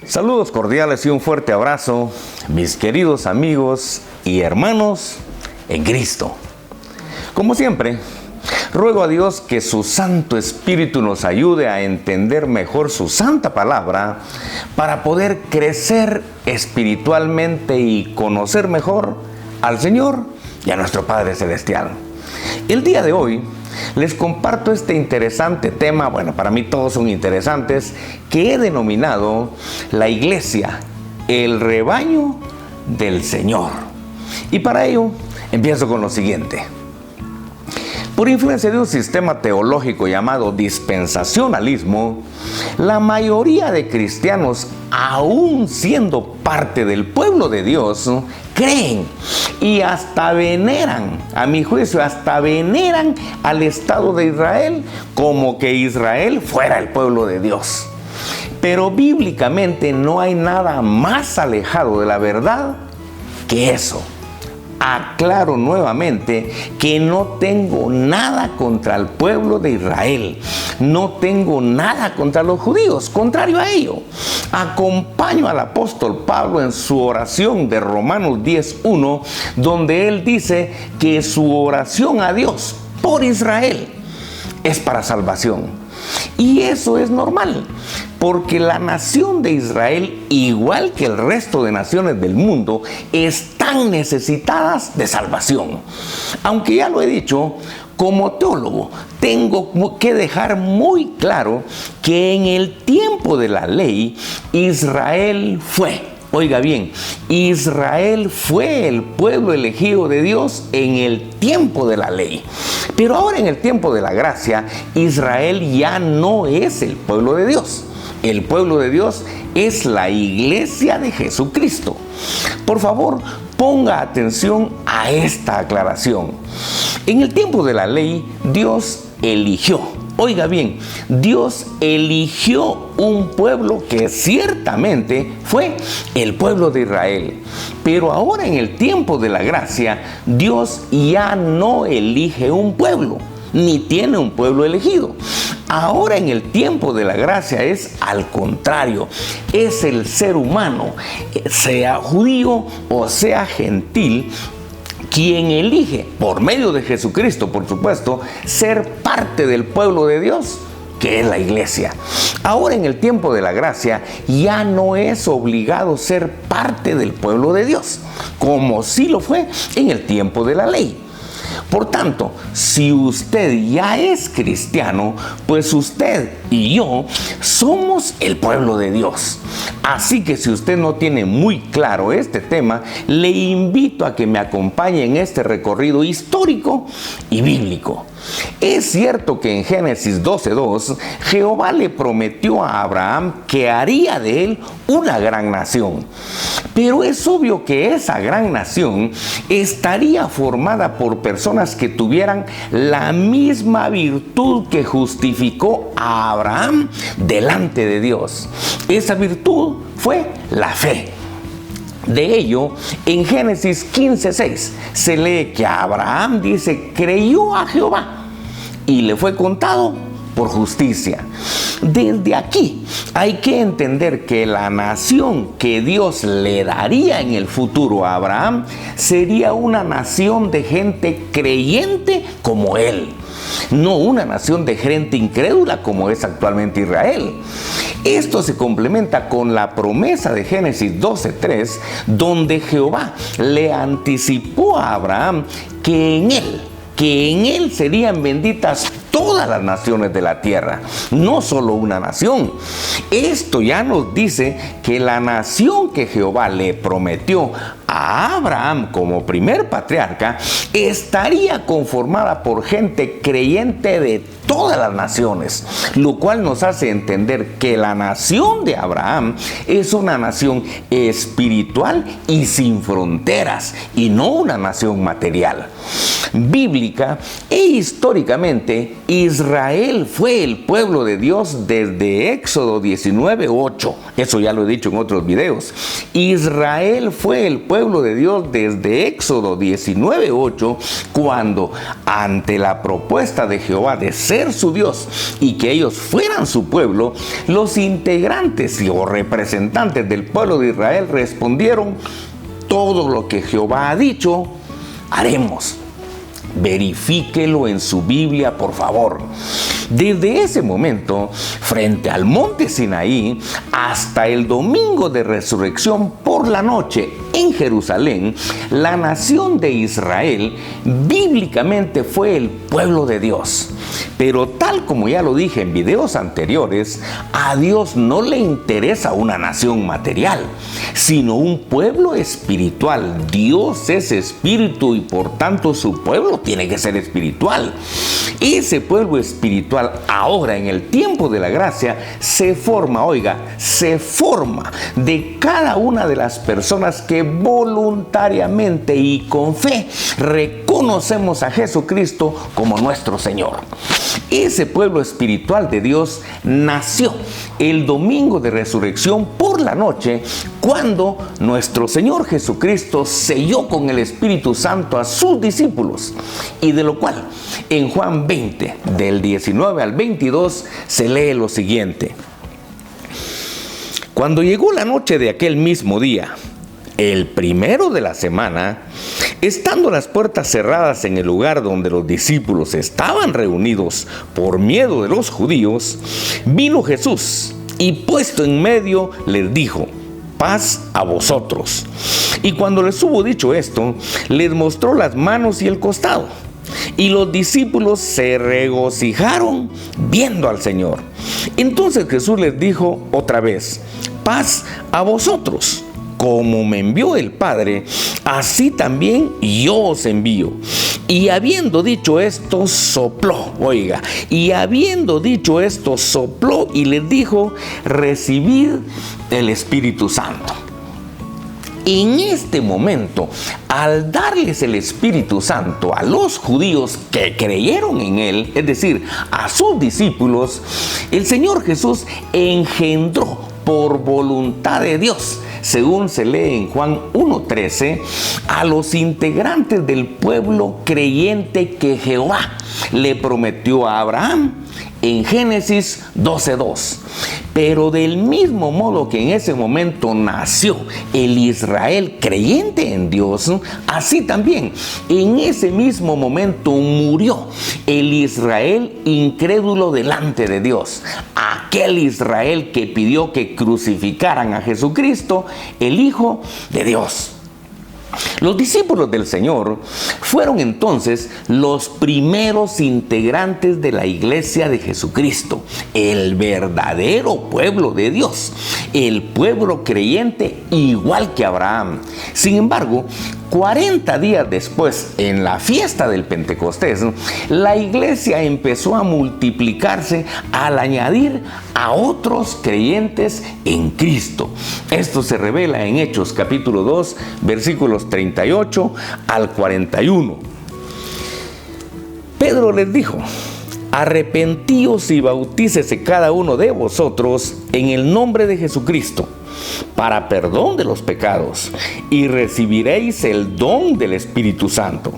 Saludos cordiales y un fuerte abrazo, mis queridos amigos y hermanos en Cristo. Como siempre, ruego a Dios que su Santo Espíritu nos ayude a entender mejor su santa palabra para poder crecer espiritualmente y conocer mejor al Señor y a nuestro Padre Celestial. El día de hoy les comparto este interesante tema, bueno, para mí todos son interesantes, que he denominado la iglesia, el rebaño del Señor. Y para ello empiezo con lo siguiente. Por influencia de un sistema teológico llamado dispensacionalismo, la mayoría de cristianos, aún siendo parte del pueblo de Dios, creen y hasta veneran, a mi juicio, hasta veneran al Estado de Israel como que Israel fuera el pueblo de Dios. Pero bíblicamente no hay nada más alejado de la verdad que eso. Aclaro nuevamente que no tengo nada contra el pueblo de Israel. No tengo nada contra los judíos. Contrario a ello, acompaño al apóstol Pablo en su oración de Romanos 10:1, donde él dice que su oración a Dios por Israel es para salvación. Y eso es normal, porque la nación de Israel, igual que el resto de naciones del mundo, están necesitadas de salvación. Aunque ya lo he dicho, como teólogo, tengo que dejar muy claro que en el tiempo de la ley, Israel fue, oiga bien, Israel fue el pueblo elegido de Dios en el tiempo de la ley. Pero ahora en el tiempo de la gracia, Israel ya no es el pueblo de Dios. El pueblo de Dios es la iglesia de Jesucristo. Por favor, ponga atención a esta aclaración. En el tiempo de la ley, Dios eligió. Oiga bien, Dios eligió un pueblo que ciertamente fue el pueblo de Israel. Pero ahora en el tiempo de la gracia, Dios ya no elige un pueblo, ni tiene un pueblo elegido. Ahora en el tiempo de la gracia es al contrario, es el ser humano, sea judío o sea gentil, quien elige, por medio de Jesucristo, por supuesto, ser parte del pueblo de Dios, que es la iglesia. Ahora en el tiempo de la gracia ya no es obligado ser parte del pueblo de Dios, como sí lo fue en el tiempo de la ley. Por tanto, si usted ya es cristiano, pues usted y yo somos el pueblo de Dios. Así que si usted no tiene muy claro este tema, le invito a que me acompañe en este recorrido histórico y bíblico. Es cierto que en Génesis 12:2, Jehová le prometió a Abraham que haría de él una gran nación. Pero es obvio que esa gran nación estaría formada por personas que tuvieran la misma virtud que justificó a Abraham delante de Dios. Esa virtud fue la fe. De ello, en Génesis 15:6 se lee que Abraham dice, creyó a Jehová y le fue contado por justicia. Desde aquí hay que entender que la nación que Dios le daría en el futuro a Abraham sería una nación de gente creyente como él, no una nación de gente incrédula como es actualmente Israel. Esto se complementa con la promesa de Génesis 12:3, donde Jehová le anticipó a Abraham que en él serían benditas todas las naciones de la tierra, no solo una nación. Esto ya nos dice que la nación que Jehová le prometió a Abraham como primer patriarca estaría conformada por gente creyente de todas las naciones, lo cual nos hace entender que la nación de Abraham es una nación espiritual y sin fronteras, y no una nación material. Bíblica e históricamente, Israel fue el pueblo de Dios desde Éxodo 19:8. Eso ya lo he dicho en otros videos. Israel fue el pueblo pueblo de Dios desde Éxodo 19:8, cuando ante la propuesta de Jehová de ser su Dios y que ellos fueran su pueblo, los integrantes o representantes del pueblo de Israel respondieron: todo lo que Jehová ha dicho, haremos. Verifíquelo en su Biblia, por favor. Desde ese momento, frente al monte Sinaí, hasta el domingo de resurrección por la noche en Jerusalén, la nación de Israel bíblicamente fue el pueblo de Dios. Pero tal como ya lo dije en videos anteriores, a Dios no le interesa una nación material, sino un pueblo espiritual. Dios es espíritu y por tanto su pueblo tiene que ser espiritual. Ese pueblo espiritual ahora en el tiempo de la gracia se forma de cada una de las personas que voluntariamente y con fe reconocemos a Jesucristo como nuestro Señor. Ese pueblo espiritual de Dios nació el domingo de resurrección por la noche, cuando nuestro Señor Jesucristo selló con el Espíritu Santo a sus discípulos, y de lo cual en Juan 20, del 19 al 22, se lee lo siguiente: cuando llegó la noche de aquel mismo día, el primero de la semana, estando las puertas cerradas en el lugar donde los discípulos estaban reunidos por miedo de los judíos, vino Jesús y puesto en medio les dijo: paz a vosotros. Y cuando les hubo dicho esto, les mostró las manos y el costado. Y los discípulos se regocijaron viendo al Señor. Entonces Jesús les dijo otra vez: paz a vosotros. Como me envió el Padre, así también yo os envío. Y habiendo dicho esto, sopló. Y les dijo: recibid el Espíritu Santo. En este momento, al darles el Espíritu Santo a los judíos que creyeron en Él, es decir, a sus discípulos, el Señor Jesús engendró por voluntad de Dios, según se lee en Juan 1:13, a los integrantes del pueblo creyente que Jehová le prometió a Abraham en Génesis 12:2. Pero del mismo modo que en ese momento nació el Israel creyente en Dios, así también en ese mismo momento murió el Israel incrédulo delante de Dios. Aquel Israel que pidió que crucificaran a Jesucristo, el Hijo de Dios. Los discípulos del Señor fueron entonces los primeros integrantes de la iglesia de Jesucristo, el verdadero pueblo de Dios, el pueblo creyente igual que Abraham. Sin embargo, 40 días después, en la fiesta del Pentecostés, la iglesia empezó a multiplicarse al añadir a otros creyentes en Cristo. Esto se revela en Hechos capítulo 2, versículos 38 al 41. Pedro les dijo: arrepentíos y bautícese cada uno de vosotros en el nombre de Jesucristo, para perdón de los pecados, y recibiréis el don del Espíritu Santo.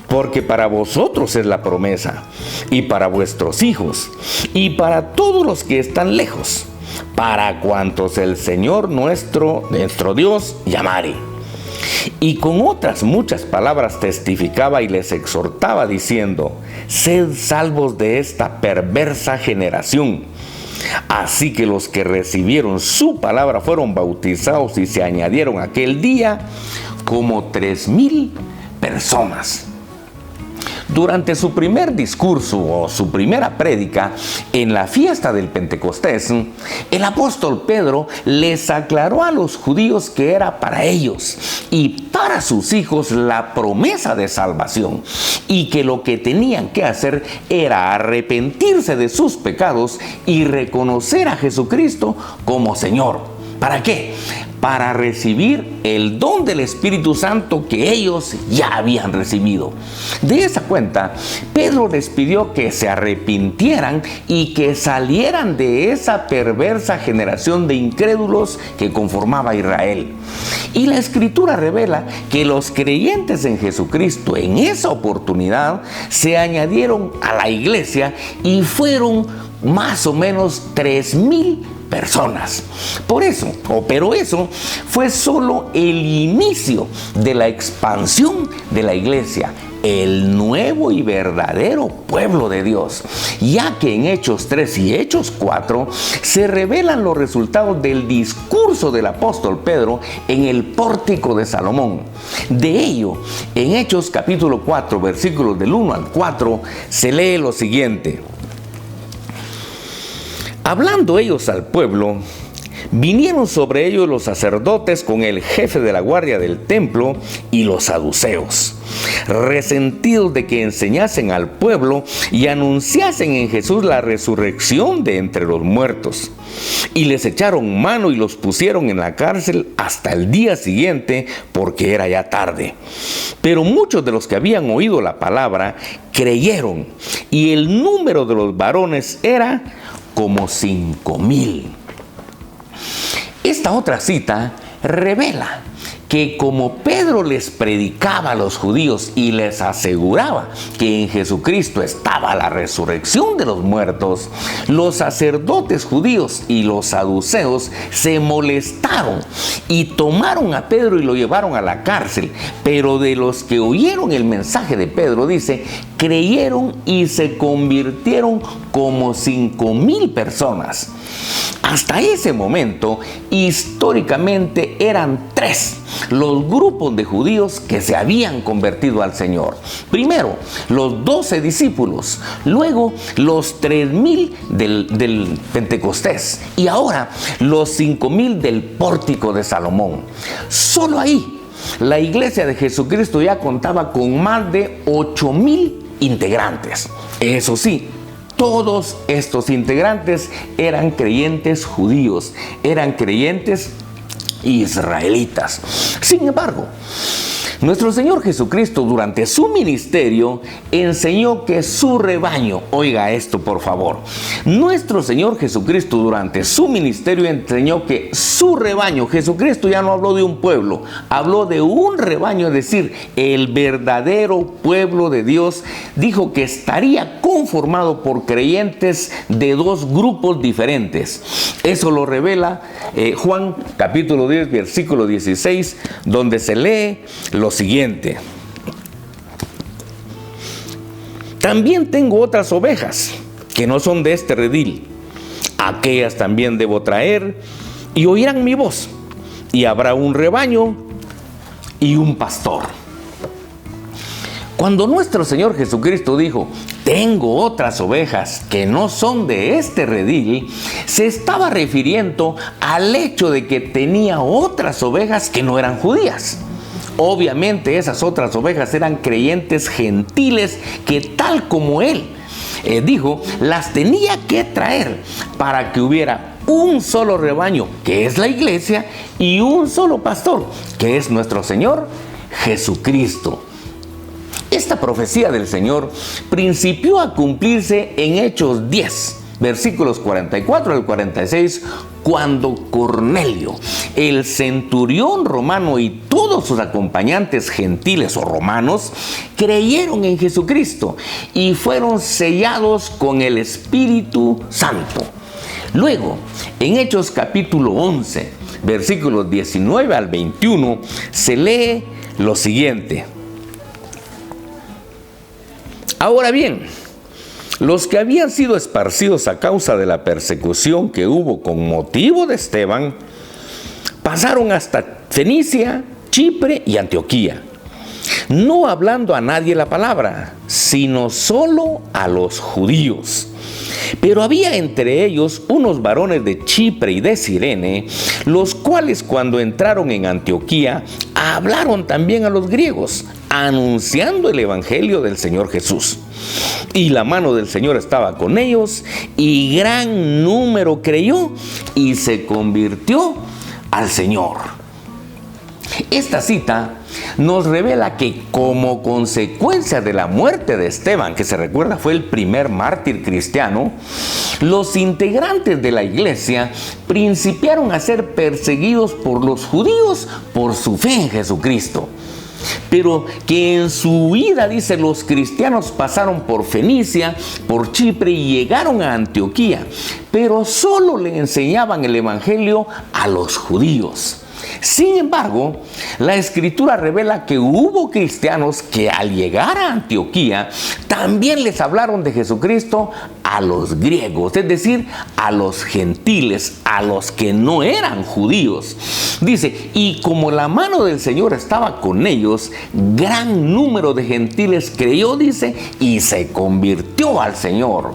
Porque para vosotros es la promesa, y para vuestros hijos, y para todos los que están lejos, para cuantos el Señor nuestro Dios llamare. Y con otras muchas palabras testificaba y les exhortaba diciendo: sed salvos de esta perversa generación. Así que los que recibieron su palabra fueron bautizados, y se añadieron aquel día como 3,000 personas. Durante su primer discurso o su primera prédica en la fiesta del Pentecostés, el apóstol Pedro les aclaró a los judíos que era para ellos y para sus hijos la promesa de salvación, y que lo que tenían que hacer era arrepentirse de sus pecados y reconocer a Jesucristo como Señor. ¿Para qué? para recibir el don del Espíritu Santo que ellos ya habían recibido. De esa cuenta, Pedro les pidió que se arrepintieran y que salieran de esa perversa generación de incrédulos que conformaba a Israel. Y la Escritura revela que los creyentes en Jesucristo en esa oportunidad se añadieron a la iglesia y fueron más o menos 3,000 personas. Pero eso fue solo el inicio de la expansión de la iglesia, el nuevo y verdadero pueblo de Dios, ya que en Hechos 3 y Hechos 4 se revelan los resultados del discurso del apóstol Pedro en el pórtico de Salomón. De ello, en Hechos capítulo 4, versículos del 1 al 4, se lee lo siguiente: hablando ellos al pueblo, vinieron sobre ellos los sacerdotes con el jefe de la guardia del templo y los saduceos, resentidos de que enseñasen al pueblo y anunciasen en Jesús la resurrección de entre los muertos. Y les echaron mano y los pusieron en la cárcel hasta el día siguiente, porque era ya tarde. Pero muchos de los que habían oído la palabra creyeron, y el número de los varones era como 5,000. Esta otra cita revela que como Pedro les predicaba a los judíos y les aseguraba que en Jesucristo estaba la resurrección de los muertos, los sacerdotes judíos y los saduceos se molestaron y tomaron a Pedro y lo llevaron a la cárcel. Pero de los que oyeron el mensaje de Pedro, dice, creyeron y se convirtieron como 5,000 personas. Hasta ese momento, históricamente eran 3 los grupos de judíos que se habían convertido al Señor. Primero, los 12 discípulos, luego los 3,000 del Pentecostés y ahora los 5,000 del pórtico de Salomón. Solo ahí, la iglesia de Jesucristo ya contaba con más de 8,000 integrantes. Eso sí, todos estos integrantes eran creyentes judíos, eran creyentes israelitas. Sin embargo, nuestro Señor Jesucristo durante su ministerio enseñó que su rebaño, oiga esto por favor, nuestro Señor Jesucristo durante su ministerio enseñó que su rebaño, Jesucristo ya no habló de un pueblo, habló de un rebaño, es decir, el verdadero pueblo de Dios, dijo que estaría conformado por creyentes de 2 grupos diferentes. Eso lo revela Juan capítulo 10, versículo 16, donde se lee lo siguiente: también tengo otras ovejas que no son de este redil, aquellas también debo traer, y oirán mi voz, y habrá un rebaño y un pastor. Cuando nuestro Señor Jesucristo dijo, tengo otras ovejas que no son de este redil, se estaba refiriendo al hecho de que tenía otras ovejas que no eran judías. Obviamente esas otras ovejas eran creyentes gentiles que, tal como él dijo, las tenía que traer para que hubiera un solo rebaño, que es la iglesia, y un solo pastor, que es nuestro Señor Jesucristo. Esta profecía del Señor principió a cumplirse en Hechos 10, versículos 44 al 46, cuando Cornelio, el centurión romano, y todos sus acompañantes gentiles o romanos creyeron en Jesucristo y fueron sellados con el Espíritu Santo. Luego, en Hechos capítulo 11, versículos 19 al 21, se lee lo siguiente: ahora bien, los que habían sido esparcidos a causa de la persecución que hubo con motivo de Esteban, pasaron hasta Fenicia, Chipre y Antioquía, no hablando a nadie la palabra, sino solo a los judíos. Pero había entre ellos unos varones de Chipre y de Cirene, los cuales cuando entraron en Antioquía, hablaron también a los griegos, anunciando el evangelio del Señor Jesús. Y la mano del Señor estaba con ellos, y gran número creyó y se convirtió al Señor. Esta cita nos revela que como consecuencia de la muerte de Esteban, que se recuerda fue el primer mártir cristiano, los integrantes de la iglesia principiaron a ser perseguidos por los judíos por su fe en Jesucristo. Pero que en su huida, dice, los cristianos pasaron por Fenicia, por Chipre y llegaron a Antioquía, pero solo le enseñaban el evangelio a los judíos. Sin embargo, la Escritura revela que hubo cristianos que al llegar a Antioquía también les hablaron de Jesucristo a los griegos, es decir, a los gentiles, a los que no eran judíos. Dice, y como la mano del Señor estaba con ellos, gran número de gentiles creyó, dice, y se convirtió al Señor.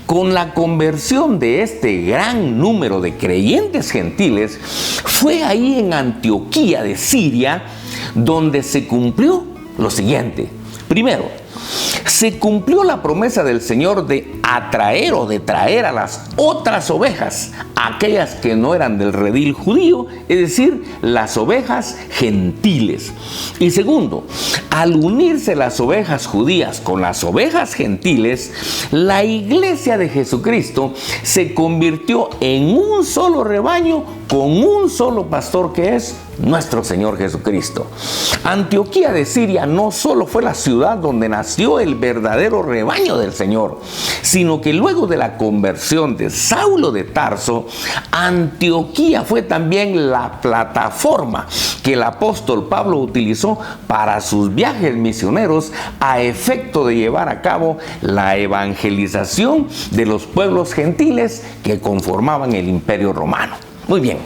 Con la conversión de este gran número de creyentes gentiles, fue ahí en Antioquía de Siria donde se cumplió lo siguiente. Primero, se cumplió la promesa del Señor de atraer o de traer a las otras ovejas, aquellas que no eran del redil judío, es decir, las ovejas gentiles. Y segundo, al unirse las ovejas judías con las ovejas gentiles, la iglesia de Jesucristo se convirtió en un solo rebaño con un solo pastor, que es nuestro Señor Jesucristo. Antioquía de Siria no solo fue la ciudad donde nació el verdadero rebaño del Señor, sino que luego de la conversión de Saulo de Tarso, Antioquía fue también la plataforma que el apóstol Pablo utilizó para sus viajes misioneros a efecto de llevar a cabo la evangelización de los pueblos gentiles que conformaban el Imperio Romano. Muy bien.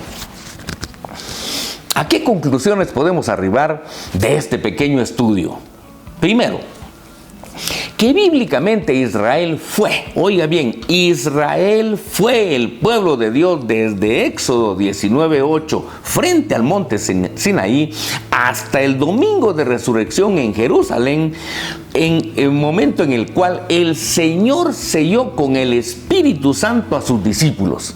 ¿A qué conclusiones podemos arribar de este pequeño estudio? Primero, que bíblicamente Israel fue, oiga bien, Israel fue el pueblo de Dios desde Éxodo 19:8 frente al monte Sinaí hasta el domingo de resurrección en Jerusalén, en el momento en el cual el Señor selló con el Espíritu Santo a sus discípulos,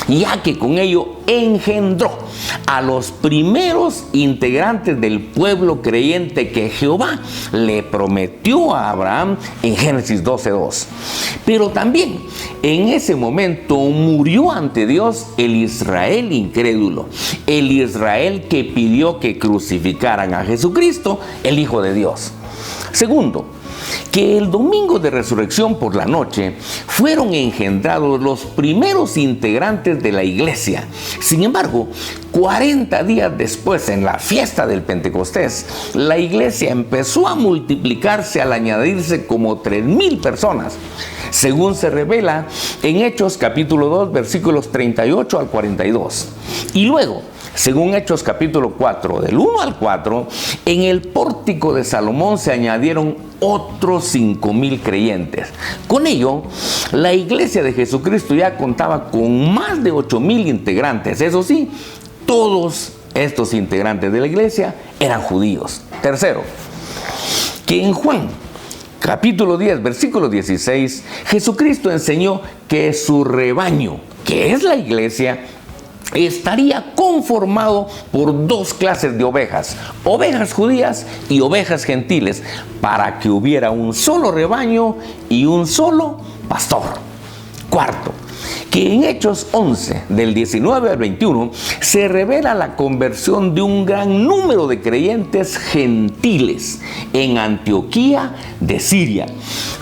ya que con ello engendró a los primeros integrantes del pueblo creyente que Jehová le prometió a Abraham en Génesis 12:2. Pero también en ese momento murió ante Dios el Israel incrédulo, el Israel que pidió que crucificaran a Jesucristo, el Hijo de Dios. Segundo, que el domingo de resurrección por la noche fueron engendrados los primeros integrantes de la iglesia. Sin embargo, 40 días después, en la fiesta del Pentecostés, la iglesia empezó a multiplicarse al añadirse como 3,000 personas, según se revela en Hechos capítulo 2, versículos 38 al 42. Y luego, según Hechos capítulo 4, del 1 al 4, en el pórtico de Salomón se añadieron otros 5,000 creyentes. Con ello, la iglesia de Jesucristo ya contaba con más de 8,000 integrantes. Eso sí, todos estos integrantes de la iglesia eran judíos. Tercero, que en Juan capítulo 10, versículo 16, Jesucristo enseñó que su rebaño, que es la iglesia, estaría conformado por dos clases de ovejas, ovejas judías y ovejas gentiles, para que hubiera un solo rebaño y un solo pastor. Cuarto, que en Hechos 11, del 19 al 21, se revela la conversión de un gran número de creyentes gentiles en Antioquía de Siria,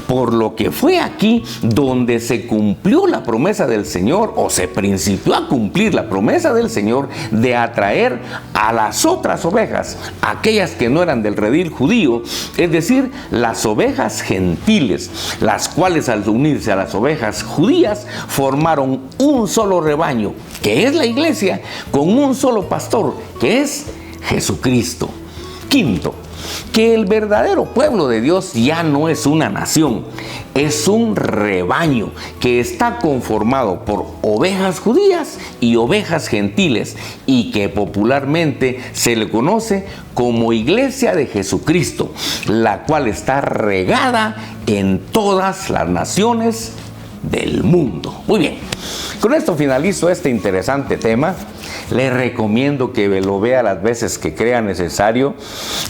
por lo que fue aquí donde se cumplió la promesa del Señor, o se principió a cumplir la promesa del Señor de atraer a las otras ovejas, aquellas que no eran del redil judío, es decir, las ovejas gentiles, las cuales al unirse a las ovejas judías formaron un solo rebaño, que es la iglesia, con un solo pastor, que es Jesucristo. Quinto, que el verdadero pueblo de Dios ya no es una nación, es un rebaño que está conformado por ovejas judías y ovejas gentiles, y que popularmente se le conoce como Iglesia de Jesucristo, la cual está regada en todas las naciones del mundo. Muy bien, con esto finalizo este interesante tema. Le recomiendo que lo vea las veces que crea necesario,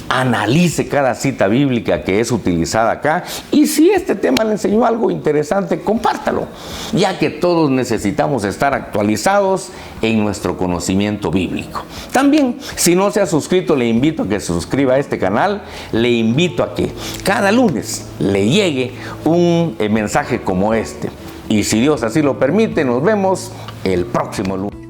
analice cada cita bíblica que es utilizada acá, y si este tema le enseñó algo interesante, compártalo, ya que todos necesitamos estar actualizados en nuestro conocimiento bíblico. También, si no se ha suscrito, le invito a que se suscriba a este canal. Le invito a que cada lunes le llegue un mensaje como este. Y si Dios así lo permite, nos vemos el próximo lunes.